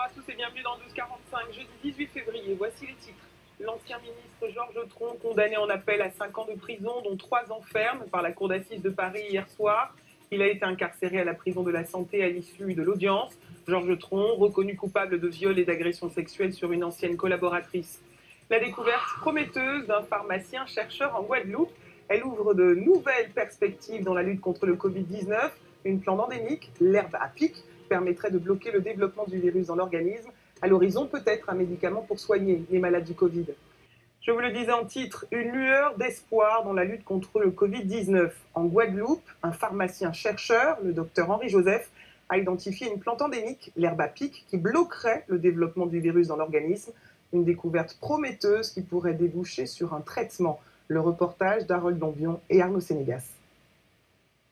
à tous et bienvenue dans 12h45, jeudi 18 février. Voici les titres. L'ancien ministre Georges Tron, condamné en appel à 5 ans de prison, dont 3 ans ferme par la cour d'assises de Paris hier soir. Il a été incarcéré à la prison de la Santé à l'issue de l'audience. Georges Tron, reconnu coupable de viol et d'agression sexuelle sur une ancienne collaboratrice. La découverte prometteuse d'un pharmacien-chercheur en Guadeloupe. Elle ouvre de nouvelles perspectives dans la lutte contre le Covid-19. Une plante endémique, l'herbe à pic, permettrait de bloquer le développement du virus dans l'organisme. À l'horizon, peut-être un médicament pour soigner les malades du Covid. Je vous le disais en titre, une lueur d'espoir dans la lutte contre le Covid-19. En Guadeloupe, un pharmacien-chercheur, le docteur Henri Joseph, a identifié une plante endémique, l'herbe à pic, qui bloquerait le développement du virus dans l'organisme. Une découverte prometteuse qui pourrait déboucher sur un traitement. Le reportage d'Harold Dombion et Arnaud Sénégas.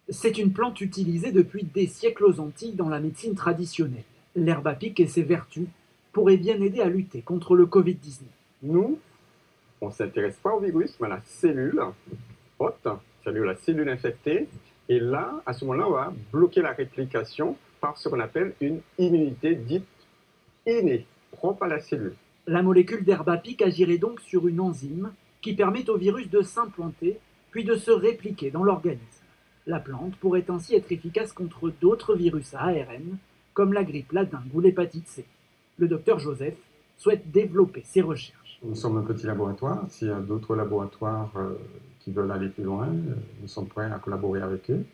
C'est une plante utilisée depuis des siècles aux Antilles dans la médecine traditionnelle. L'herbe à pic et ses vertus pourraient bien aider à lutter contre le Covid-19. Nous, on ne s'intéresse pas au virus, mais à la cellule hôte, c'est-à-dire la cellule infectée. Et là, à ce moment-là, on va bloquer la réplication par ce qu'on appelle une immunité dite innée, propre à la cellule. La molécule d'herbe à pic agirait donc sur une enzyme qui permet au virus de s'implanter puis de se répliquer dans l'organisme. La plante pourrait ainsi être efficace contre d'autres virus à ARN, comme la grippe, la dengue ou l'hépatite C. Le docteur Joseph souhaite développer ses recherches. Nous sommes un petit laboratoire. S'il y a d'autres laboratoires qui veulent aller plus loin, nous sommes prêts à collaborer avec eux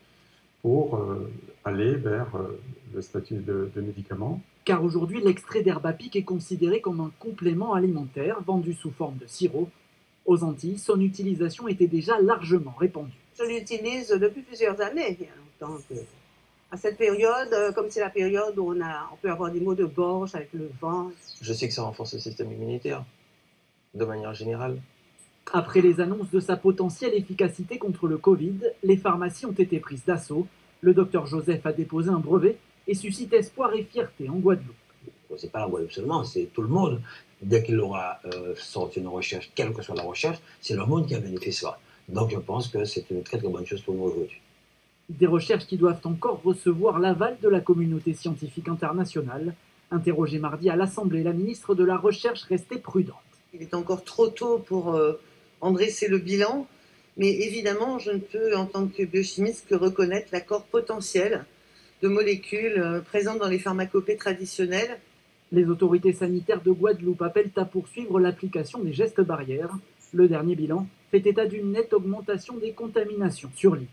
pour aller vers le statut de médicament. Car aujourd'hui, l'extrait d'herbe à pic est considéré comme un complément alimentaire vendu sous forme de sirop. Aux Antilles, son utilisation était déjà largement répandue. Je l'utilise depuis plusieurs années. Il y a longtemps que... À cette période, comme c'est la période où on peut avoir des maux de gorge avec le vent. Je sais que ça renforce le système immunitaire, de manière générale. Après les annonces de sa potentielle efficacité contre le Covid, les pharmacies ont été prises d'assaut. Le docteur Joseph a déposé un brevet et suscite espoir et fierté en Guadeloupe. C'est pas la Guadeloupe seulement, c'est tout le monde. Dès qu'il aura sorti une recherche, quelle que soit la recherche, c'est le monde qui en bénéficiera. Donc je pense que c'est une très très bonne chose pour nous aujourd'hui. Des recherches qui doivent encore recevoir l'aval de la communauté scientifique internationale. Interrogée mardi à l'Assemblée, la ministre de la Recherche restait prudente. Il est encore trop tôt pour en dresser le bilan, mais évidemment, je ne peux, en tant que biochimiste, que reconnaître l'accord potentiel de molécules présentes dans les pharmacopées traditionnelles. Les autorités sanitaires de Guadeloupe appellent à poursuivre l'application des gestes barrières. Le dernier bilan fait état d'une nette augmentation des contaminations sur l'île.